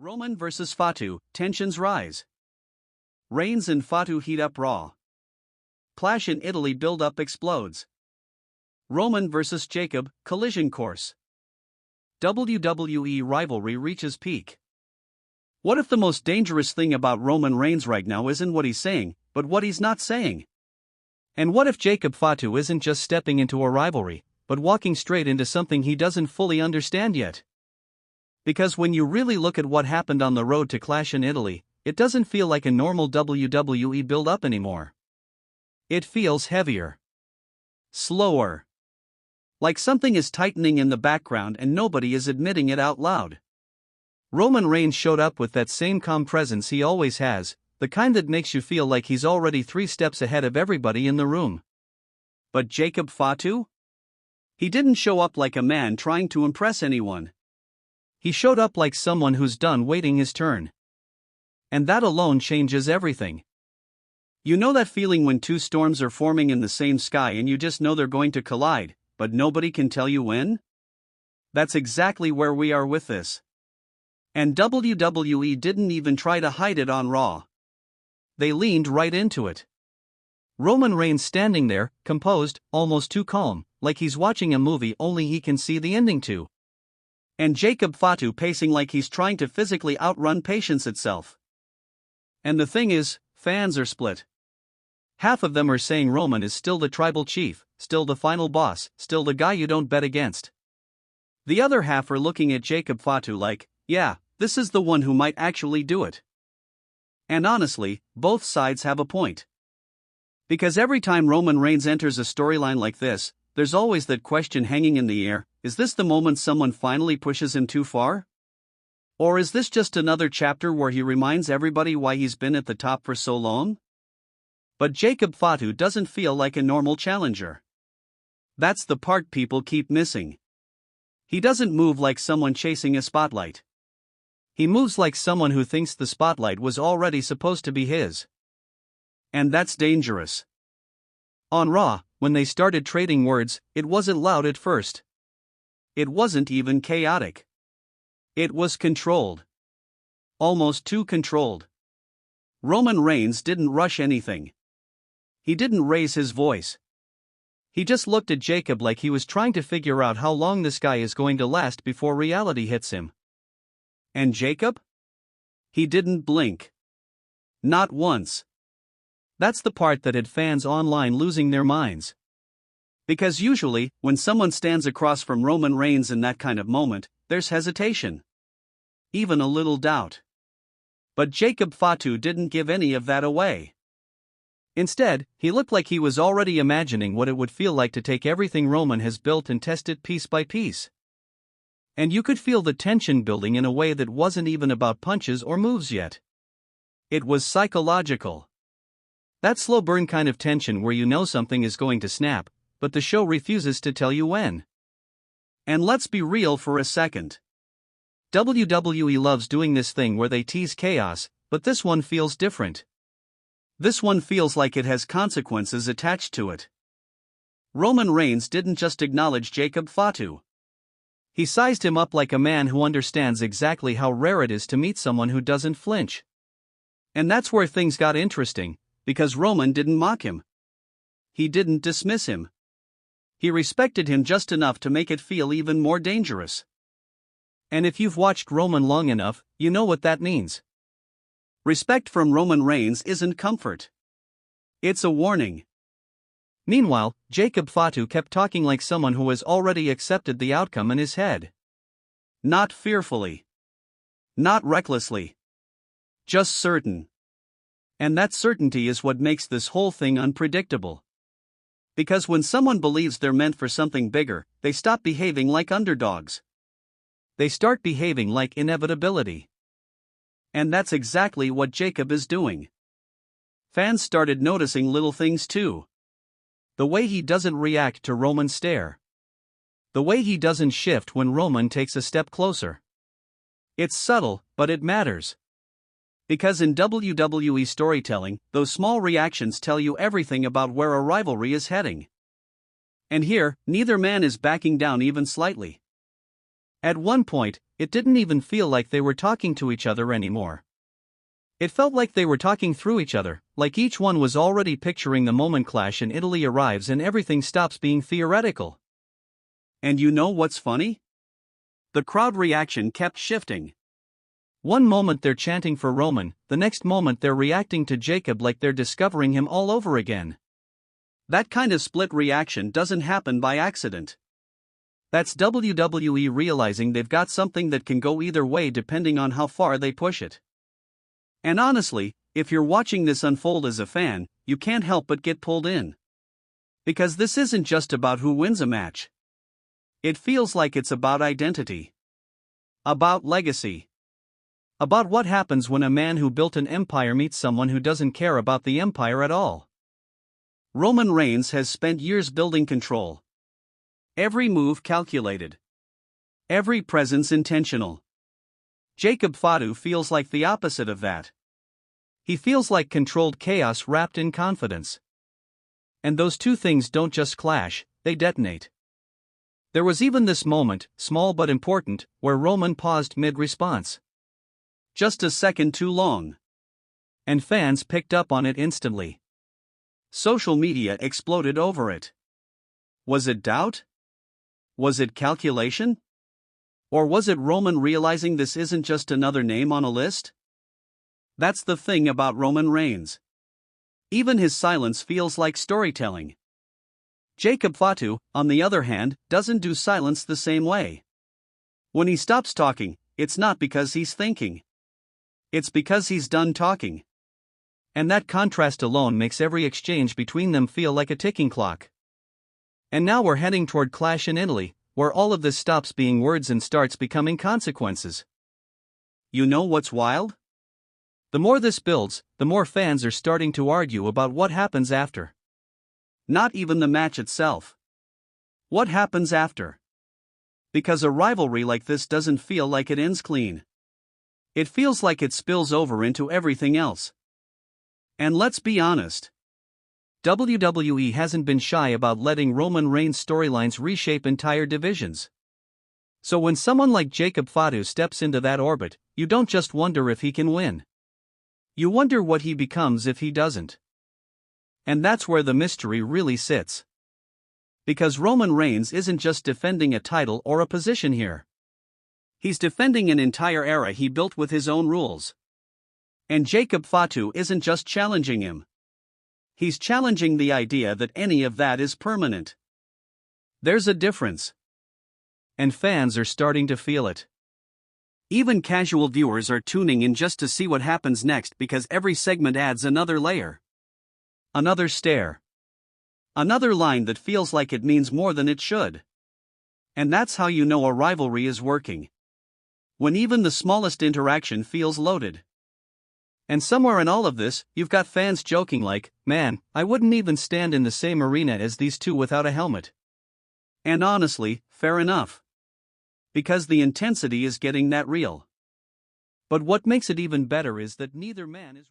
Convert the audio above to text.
Roman vs. Fatu, tensions rise. Reigns and Fatu heat up Raw. Clash in Italy build-up explodes. Roman vs. Jacob, collision course. WWE rivalry reaches peak. What if the most dangerous thing about Roman Reigns right now isn't what he's saying, but what he's not saying? And what if Jacob Fatu isn't just stepping into a rivalry, but walking straight into something he doesn't fully understand yet? Because when you really look at what happened on the road to Clash in Italy, it doesn't feel like a normal WWE build-up anymore. It feels heavier. Slower. Like something is tightening in the background and nobody is admitting it out loud. Roman Reigns showed up with that same calm presence he always has, the kind that makes you feel like he's already 3 steps ahead of everybody in the room. But Jacob Fatu? He didn't show up like a man trying to impress anyone. He showed up like someone who's done waiting his turn. And that alone changes everything. You know that feeling when 2 storms are forming in the same sky and you just know they're going to collide, but nobody can tell you when? That's exactly where we are with this. And WWE didn't even try to hide it on Raw. They leaned right into it. Roman Reigns standing there, composed, almost too calm, like he's watching a movie only he can see the ending to. And Jacob Fatu pacing like he's trying to physically outrun patience itself. And the thing is, fans are split. Half of them are saying Roman is still the tribal chief, still the final boss, still the guy you don't bet against. The other half are looking at Jacob Fatu like, yeah, this is the one who might actually do it. And honestly, both sides have a point. Because every time Roman Reigns enters a storyline like this, there's always that question hanging in the air: is this the moment someone finally pushes him too far? Or is this just another chapter where he reminds everybody why he's been at the top for so long? But Jacob Fatu doesn't feel like a normal challenger. That's the part people keep missing. He doesn't move like someone chasing a spotlight. He moves like someone who thinks the spotlight was already supposed to be his. And that's dangerous. On Raw, when they started trading words, it wasn't loud at first. It wasn't even chaotic. It was controlled. Almost too controlled. Roman Reigns didn't rush anything. He didn't raise his voice. He just looked at Jacob like he was trying to figure out how long this guy is going to last before reality hits him. And Jacob? He didn't blink. Not once. That's the part that had fans online losing their minds. Because usually, when someone stands across from Roman Reigns in that kind of moment, there's hesitation. Even a little doubt. But Jacob Fatu didn't give any of that away. Instead, he looked like he was already imagining what it would feel like to take everything Roman has built and test it piece by piece. And you could feel the tension building in a way that wasn't even about punches or moves yet. It was psychological. That slow burn kind of tension where you know something is going to snap, but the show refuses to tell you when. And let's be real for a second. WWE loves doing this thing where they tease chaos, but this one feels different. This one feels like it has consequences attached to it. Roman Reigns didn't just acknowledge Jacob Fatu. He sized him up like a man who understands exactly how rare it is to meet someone who doesn't flinch. And that's where things got interesting, because Roman didn't mock him. He didn't dismiss him. He respected him just enough to make it feel even more dangerous. And if you've watched Roman long enough, you know what that means. Respect from Roman Reigns isn't comfort. It's a warning. Meanwhile, Jacob Fatu kept talking like someone who has already accepted the outcome in his head. Not fearfully. Not recklessly. Just certain. And that certainty is what makes this whole thing unpredictable. Because when someone believes they're meant for something bigger, they stop behaving like underdogs. They start behaving like inevitability. And that's exactly what Jacob is doing. Fans started noticing little things too. The way he doesn't react to Roman's stare. The way he doesn't shift when Roman takes a step closer. It's subtle, but it matters. Because in WWE storytelling, those small reactions tell you everything about where a rivalry is heading. And here, neither man is backing down even slightly. At one point, it didn't even feel like they were talking to each other anymore. It felt like they were talking through each other, like each one was already picturing the moment Clash in Italy arrives and everything stops being theoretical. And you know what's funny? The crowd reaction kept shifting. One moment they're chanting for Roman, the next moment they're reacting to Jacob like they're discovering him all over again. That kind of split reaction doesn't happen by accident. That's WWE realizing they've got something that can go either way depending on how far they push it. And honestly, if you're watching this unfold as a fan, you can't help but get pulled in. Because this isn't just about who wins a match. It feels like it's about identity. About legacy. About what happens when a man who built an empire meets someone who doesn't care about the empire at all. Roman Reigns has spent years building control. Every move calculated. Every presence intentional. Jacob Fatu feels like the opposite of that. He feels like controlled chaos wrapped in confidence. And those two things don't just clash, they detonate. There was even this moment, small but important, where Roman paused mid-response. Just a second too long. And fans picked up on it instantly. Social media exploded over it. Was it doubt? Was it calculation? Or was it Roman realizing this isn't just another name on a list? That's the thing about Roman Reigns. Even his silence feels like storytelling. Jacob Fatu, on the other hand, doesn't do silence the same way. When he stops talking, it's not because he's thinking. It's because he's done talking. And that contrast alone makes every exchange between them feel like a ticking clock. And now we're heading toward Clash in Italy, where all of this stops being words and starts becoming consequences. You know what's wild? The more this builds, the more fans are starting to argue about what happens after. Not even the match itself. What happens after? Because a rivalry like this doesn't feel like it ends clean. It feels like it spills over into everything else. And let's be honest. WWE hasn't been shy about letting Roman Reigns' storylines reshape entire divisions. So when someone like Jacob Fatu steps into that orbit, you don't just wonder if he can win. You wonder what he becomes if he doesn't. And that's where the mystery really sits. Because Roman Reigns isn't just defending a title or a position here. He's defending an entire era he built with his own rules. And Jacob Fatu isn't just challenging him. He's challenging the idea that any of that is permanent. There's a difference. And fans are starting to feel it. Even casual viewers are tuning in just to see what happens next because every segment adds another layer. Another stare. Another line that feels like it means more than it should. And that's how you know a rivalry is working. When even the smallest interaction feels loaded. And somewhere in all of this, you've got fans joking like, man, I wouldn't even stand in the same arena as these two without a helmet. And honestly, fair enough. Because the intensity is getting that real. But what makes it even better is that neither man is